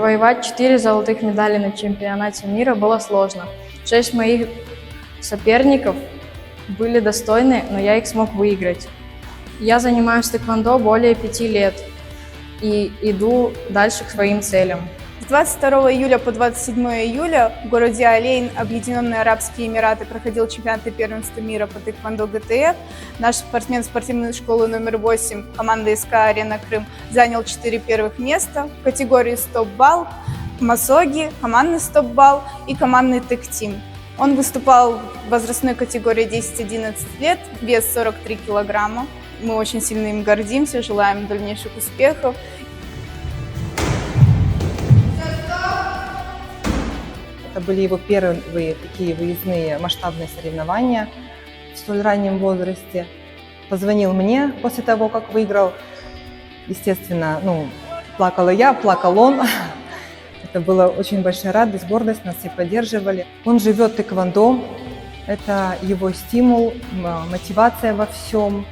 Завоевать 4 золотых медали на чемпионате мира было сложно. 6 моих соперников были достойны, но я их смог выиграть. Я занимаюсь тэквондо более 5 лет и иду дальше к своим целям. С 22 июля по 27 июля в городе Алейн, Объединенные Арабские Эмираты, проходил чемпионат и первенство мира по тэквондо ГТФ. Наш спортсмен спортивной школы номер 8, команда СК «Арена Крым», занял 4 первых места в категории стоп-балл, масоги, командный стоп-балл и командный тэк-тим. Он выступал в возрастной категории 10-11 лет, вес 43 килограмма. Мы очень сильно им гордимся, желаем дальнейших успехов. Это были его первые такие выездные масштабные соревнования в столь раннем возрасте. Позвонил мне после того, как выиграл. Естественно, плакала я, плакал он. Это была очень большая радость, гордость, нас все поддерживали. Он живет тэквондо, это его стимул, мотивация во всем.